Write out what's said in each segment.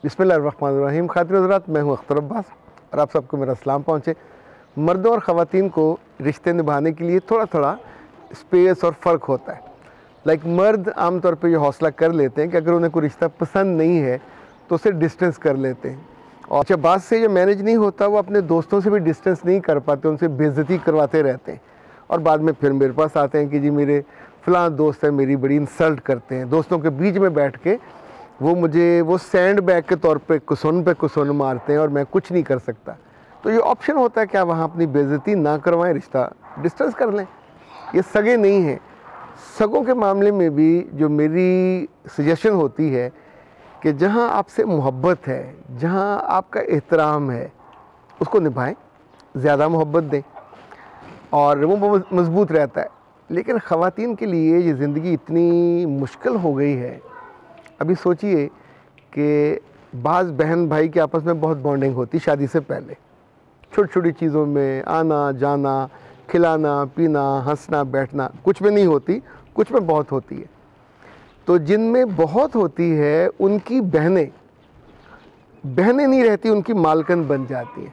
बिस्मिल्लाहिर्रहमानिर्रहीम। खातिन हज़रात, मैं हूँ अख्तर अब्बास और आप सबको मेरा सलाम पहुँचे। मर्दों और ख़वातीन को रिश्ते निभाने के लिए थोड़ा थोड़ा स्पेस और फ़र्क होता है। मर्द आमतौर पे ये हौसला कर लेते हैं कि अगर उन्हें कोई रिश्ता पसंद नहीं है तो उसे डिस्टेंस कर लेते हैं, और जब बात से ये मैनेज नहीं होता वो अपने दोस्तों से भी डिस्टेंस नहीं कर पाते, उनसे बेइज्जती करवाते रहते हैं और बाद में फिर मेरे पास आते हैं कि जी मेरे फ़लाँ दोस्त हैं, मेरी बड़ी इंसल्ट करते हैं। दोस्तों के बीच में बैठ के वो सैंड बैग के तौर पे कुसन मारते हैं और मैं कुछ नहीं कर सकता। तो ये ऑप्शन होता है कि आप वहाँ अपनी बेइज्जती ना करवाएं, रिश्ता डिस्टेंस कर लें। ये सगे नहीं हैं। सगों के मामले में भी जो मेरी सजेशन होती है कि जहाँ आपसे मोहब्बत है, जहाँ आपका एहतराम है, उसको निभाएं, ज़्यादा मोहब्बत दें और वो मज़बूत रहता है। लेकिन ख़वातीन के लिए ये ज़िंदगी इतनी मुश्किल हो गई है। अभी सोचिए कि बाज़ बहन भाई के आपस में बहुत बॉन्डिंग होती शादी से पहले, छोटी छोटी चीज़ों में आना जाना, खिलाना पीना, हंसना बैठना, कुछ में नहीं होती, कुछ में बहुत होती है। तो जिनमें बहुत होती है उनकी बहनें नहीं रहती, उनकी मालकन बन जाती हैं।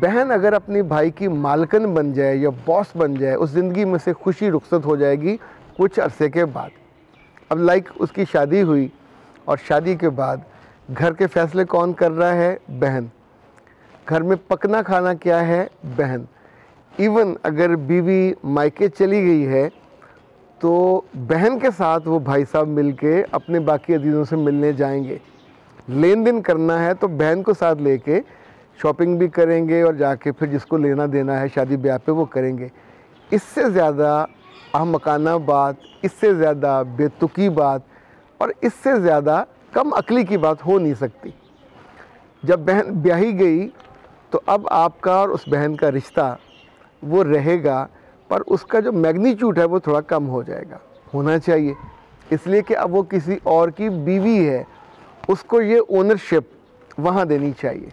बहन अगर अपने भाई की मालकन बन जाए या बॉस बन जाए, उस ज़िंदगी में से खुशी रुखसत हो जाएगी कुछ अरसे के बाद। अब उसकी शादी हुई और शादी के बाद घर के फैसले कौन कर रहा है? बहन। घर में पकना खाना क्या है? बहन। इवन अगर बीवी मायके चली गई है तो बहन के साथ वो भाई साहब मिलके अपने बाकी अजीज़ों से मिलने जाएंगे। लेन देन करना है तो बहन को साथ लेके शॉपिंग भी करेंगे और जाके फिर जिसको लेना देना है शादी ब्याह पे वो करेंगे। इससे ज़्यादा अहमकाना बात, इससे ज़्यादा बेतुकी बात और इससे ज़्यादा कम अक्ली की बात हो नहीं सकती। जब बहन ब्याही गई तो अब आपका और उस बहन का रिश्ता वो रहेगा, पर उसका जो मैग्नीट्यूड है वो थोड़ा कम हो जाएगा। होना चाहिए इसलिए कि अब वो किसी और की बीवी है, उसको ये ओनरशिप वहाँ देनी चाहिए।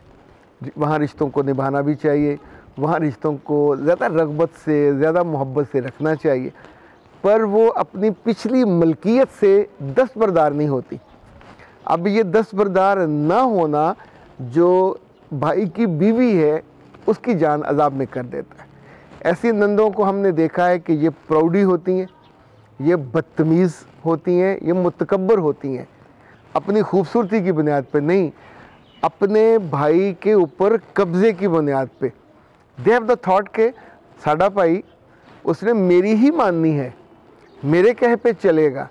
वहाँ रिश्तों को निभाना भी चाहिए, वहाँ रिश्तों को ज़्यादा रग़बत से, ज़्यादा मोहब्बत से रखना चाहिए, पर वो अपनी पिछली मलकियत से दस्तबरदार नहीं होती। अब ये दस्तबरदार ना होना जो भाई की बीवी है उसकी जान अजाब में कर देता है। ऐसी नंदों को हमने देखा है कि ये प्राउडी होती हैं, ये बदतमीज़ होती हैं, ये मुतकब्बर होती हैं, अपनी खूबसूरती की बुनियाद पर नहीं, अपने भाई के ऊपर कब्ज़े की बुनियाद पे। दे हैव द थॉट के साडा भाई उसने मेरी ही माननी है, मेरे कहे पे चलेगा।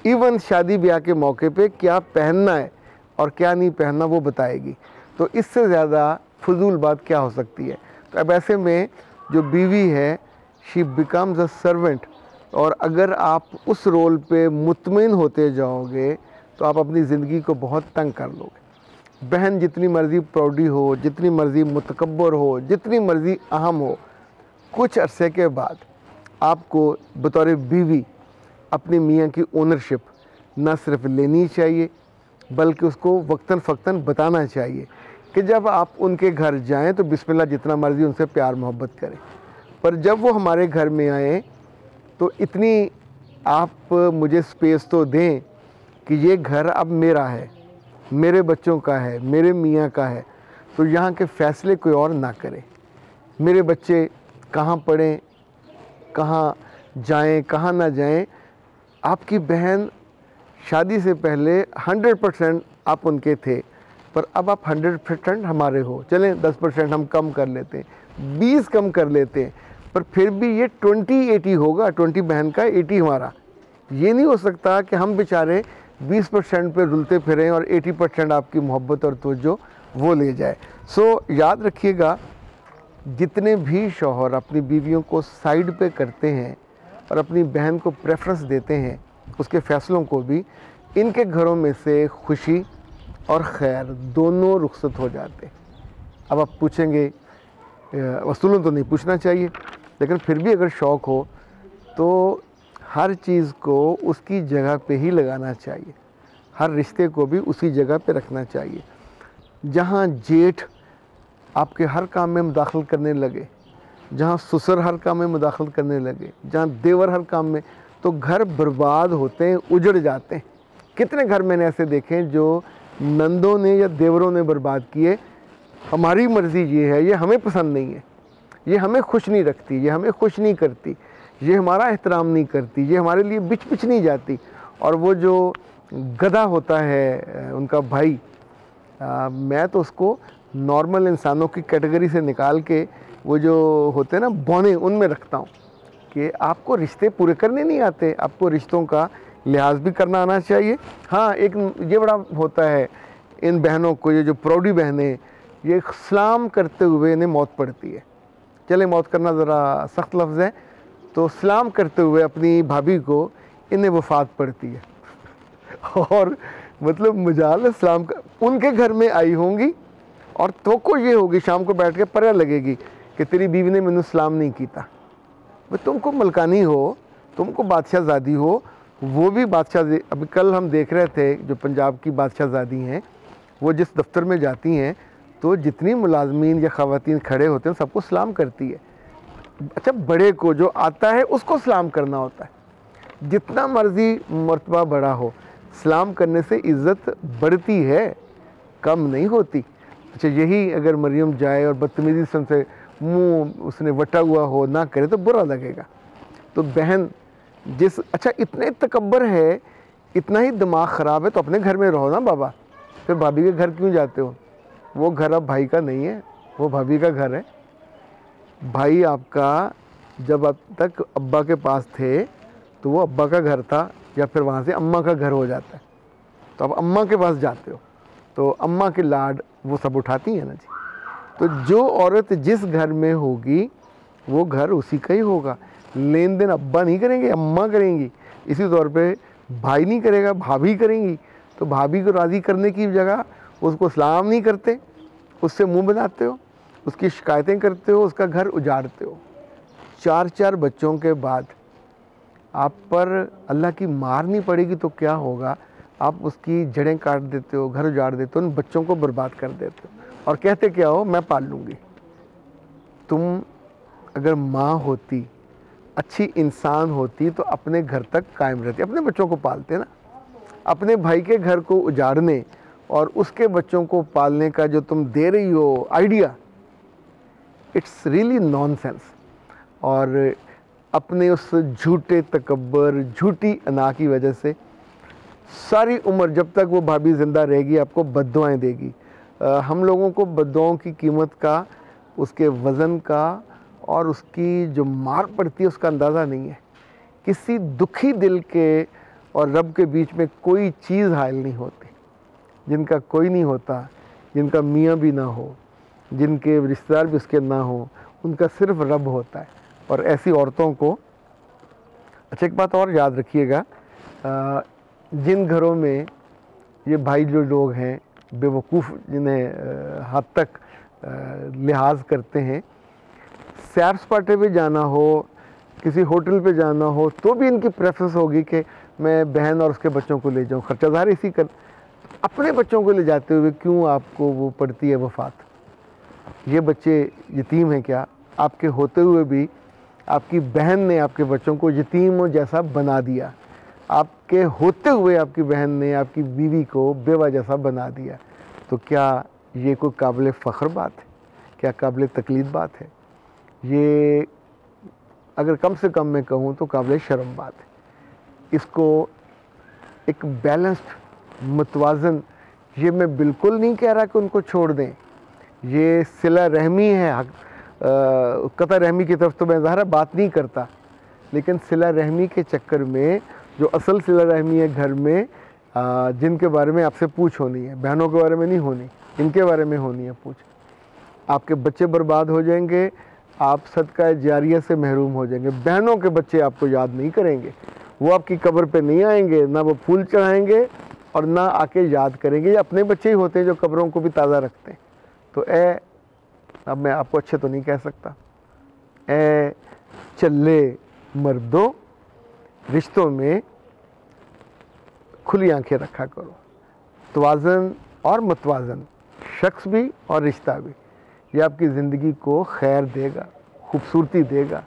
इवन शादी ब्याह के मौके पे क्या पहनना है और क्या नहीं पहनना वो बताएगी। तो इससे ज़्यादा फजूल बात क्या हो सकती है? तो अब ऐसे में जो बीवी है, शी बिकम्स अ सर्वेंट, और अगर आप उस रोल पे मुतमिन होते जाओगे तो आप अपनी ज़िंदगी को बहुत तंग कर लोगे। बहन जितनी मर्ज़ी प्राउडी हो, जितनी मर्ज़ी मुतकब्बर हो, जितनी मर्ज़ी अहम हो, कुछ अरसे के बाद आपको बतौर बीवी अपनी मियाँ की ओनरशिप न सिर्फ लेनी चाहिए बल्कि उसको वक्तन फ़क्तन बताना चाहिए कि जब आप उनके घर जाएं तो बिस्मिल्लाह जितना मर्ज़ी उनसे प्यार मोहब्बत करें, पर जब वो हमारे घर में आए तो इतनी आप मुझे स्पेस तो दें कि ये घर अब मेरा है, मेरे बच्चों का है, मेरे मियाँ का है, तो यहाँ के फ़ैसले कोई और ना करे। मेरे बच्चे कहाँ पढ़ें, कहाँ जाएं, कहाँ ना जाएं, आपकी बहन शादी से पहले 100% आप उनके थे, पर अब आप 100% हमारे हो। चलें 10% हम कम कर लेते हैं, 20 कम कर लेते हैं, पर फिर भी ये 20-80 होगा, 20 बहन का 80 हमारा। ये नहीं हो सकता कि हम बेचारे 20% पे रुलते फिरें और 80% आपकी मोहब्बत और तवज्जो वो ले जाए। सो याद रखिएगा, जितने भी शौहर अपनी बीवियों को साइड पे करते हैं और अपनी बहन को प्रेफरेंस देते हैं, उसके फ़ैसलों को भी, इनके घरों में से खुशी और खैर दोनों रुखसत हो जाते हैं। अब आप पूछेंगे, वसूलों तो नहीं पूछना चाहिए, लेकिन फिर भी अगर शौक़ हो तो हर चीज़ को उसकी जगह पे ही लगाना चाहिए, हर रिश्ते को भी उसी जगह पे रखना चाहिए। जहाँ जेठ आपके हर काम में मुदाखल करने लगे, जहाँ ससुर हर काम में मुदाखल करने लगे, जहाँ देवर हर काम में, तो घर बर्बाद होते हैं, उजड़ जाते हैं। कितने घर मैंने ऐसे देखे हैं जो नंदों ने या देवरों ने बर्बाद किए। हमारी मर्ज़ी ये है, ये हमें पसंद नहीं है, ये हमें खुश नहीं रखती, ये हमें खुश नहीं करती, ये हमारा एहतराम नहीं करती, ये हमारे लिए बिच बिच नहीं जाती। और वो जो गधा होता है उनका भाई, मैं तो उसको नॉर्मल इंसानों की कैटेगरी से निकाल के वो जो होते हैं ना बौने, उनमें रखता हूँ कि आपको रिश्ते पूरे करने नहीं आते, आपको रिश्तों का लिहाज भी करना आना चाहिए। हाँ, एक ये बड़ा होता है इन बहनों को, ये जो प्रौढ़ी बहनें, ये सलाम करते हुए इन्हें मौत पड़ती है। चले, मौत करना ज़रा सख्त लफ्ज़ है, तो सलाम करते हुए अपनी भाभी को इन्हें वफ़ात पड़ती है। और मतलब मजाल सलाम उनके घर में आई होंगी और तो को ये होगी शाम को बैठ के परे लगेगी कि तेरी बीवी ने मैंने सलाम नहीं किया। वो तुमको मलकानी हो, तुमको बादशाहज़ादी हो, वो भी बादशाह। अभी कल हम देख रहे थे जो पंजाब की बादशाहज़ादी हैं, वो जिस दफ्तर में जाती हैं तो जितनी मुलाजमीन या ख़वातीन खड़े होते हैं सबको सलाम करती है। अच्छा, बड़े को जो आता है उसको सलाम करना होता है। जितना मर्ज़ी मर्तबा बड़ा हो, सलाम करने से इज़्ज़त बढ़ती है, कम नहीं होती। अच्छा, यही अगर मरियम जाए और बदतमीज़ी से मुंह उसने वटा हुआ हो, ना करे तो बुरा लगेगा। तो बहन जिस, अच्छा इतने तकब्बर है, इतना ही दिमाग ख़राब है तो अपने घर में रहो ना बाबा, फिर भाभी के घर क्यों जाते हो? वो घर अब भाई का नहीं है, वो भाभी का घर है। भाई आपका जब अब तक अब्बा के पास थे तो वो अब्बा का घर था, या फिर वहाँ से अम्मा का घर हो जाता है, तो अब अम्मा के पास जाते हो तो अम्मा के लाड वो सब उठाती हैं ना जी। तो जो औरत जिस घर में होगी वो घर उसी का ही होगा। लेन देन अब्बा नहीं करेंगे, अम्मा करेंगी। इसी तौर पे भाई नहीं करेगा, भाभी करेंगी। तो भाभी को राज़ी करने की जगह उसको सलाम नहीं करते, उससे मुंह बनाते हो, उसकी शिकायतें करते हो, उसका घर उजाड़ते हो। 4-4 बच्चों के बाद आप पर अल्लाह की मार नहीं पड़ेगी तो क्या होगा? आप उसकी जड़ें काट देते हो, घर उजाड़ देते हो, उन बच्चों को बर्बाद कर देते हो और कहते क्या हो, मैं पाल लूँगी। तुम अगर माँ होती, अच्छी इंसान होती तो अपने घर तक कायम रहती, अपने बच्चों को पालते ना। अपने भाई के घर को उजाड़ने और उसके बच्चों को पालने का जो तुम दे रही हो आइडिया, इट्स रियली नॉनसेंस। और अपने उस झूठे तकब्बर, झूठी अना की वजह से सारी उम्र जब तक वो भाभी ज़िंदा रहेगी आपको बद्दुआएं देगी। हम लोगों को बद्दुआओं की कीमत का, उसके वज़न का और उसकी जो मार पड़ती है उसका अंदाज़ा नहीं है। किसी दुखी दिल के और रब के बीच में कोई चीज़ हायल नहीं होती। जिनका कोई नहीं होता, जिनका मियाँ भी ना हो, जिनके रिश्तेदार भी उसके ना हो, उनका सिर्फ रब होता है। और ऐसी औरतों को, अच्छा एक बात और याद रखिएगा, जिन घरों में ये भाई जो लोग हैं बेवकूफ़, जिन्हें हद तक लिहाज करते हैं, सैर सपाटे पे जाना हो, किसी होटल पे जाना हो तो भी इनकी प्रेफरेंस होगी कि मैं बहन और उसके बच्चों को ले जाऊं। खर्चा ज़ाहिर इसी कर, अपने बच्चों को ले जाते हुए क्यों आपको वो पड़ती है वफ़ात? ये बच्चे यतीम हैं क्या? आपके होते हुए भी आपकी बहन ने आपके बच्चों को यतीम जैसा बना दिया। आपके होते हुए आपकी बहन ने आपकी बीवी को बेवा जैसा बना दिया। तो क्या ये कोई काबिल फ़ख्र बात है? क्या काबिल तकलीद बात है? ये अगर कम से कम मैं कहूँ तो काबिल शर्म बात है। इसको एक बैलेंस्ड, मुतवाज़न, ये मैं बिल्कुल नहीं कह रहा कि उनको छोड़ दें, ये सिला रहमी है। कता रहमी की तरफ तो मैं ज़ाहिर बात नहीं करता, लेकिन सिला रहमी के चक्कर में जो असल सिला रहमी है घर में, जिनके बारे में आपसे पूछ होनी है, बहनों के बारे में नहीं होनी, इनके बारे में होनी है पूछ। आपके बच्चे बर्बाद हो जाएंगे, आप सदका जारिया से महरूम हो जाएंगे। बहनों के बच्चे आपको याद नहीं करेंगे, वो आपकी कब्र पे नहीं आएंगे, ना वो फूल चढ़ाएंगे और ना आके याद करेंगे। ये अपने बच्चे ही होते हैं जो कब्रों को भी ताज़ा रखते हैं। तो अब मैं आपको अच्छे तो नहीं कह सकता, चल्ले मर्दों, रिश्तों में खुली आंखें रखा करो। तवाज़न और मतवाज़न, शख्स भी और रिश्ता भी, ये आपकी ज़िंदगी को खैर देगा, खूबसूरती देगा।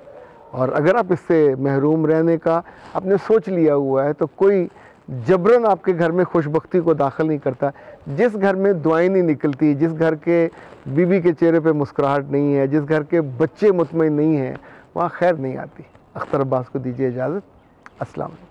और अगर आप इससे महरूम रहने का आपने सोच लिया हुआ है तो कोई जबरन आपके घर में खुशबख्ती को दाखिल नहीं करता। जिस घर में दुआएं नहीं निकलती, जिस घर के बीवी के चेहरे पे मुस्कुराहट नहीं है, जिस घर के बच्चे मुतमईन नहीं हैं, वहाँ खैर नहीं आती। अख्तर अब्बास को दीजिए इजाज़त। अस्सलाम वालेकुम।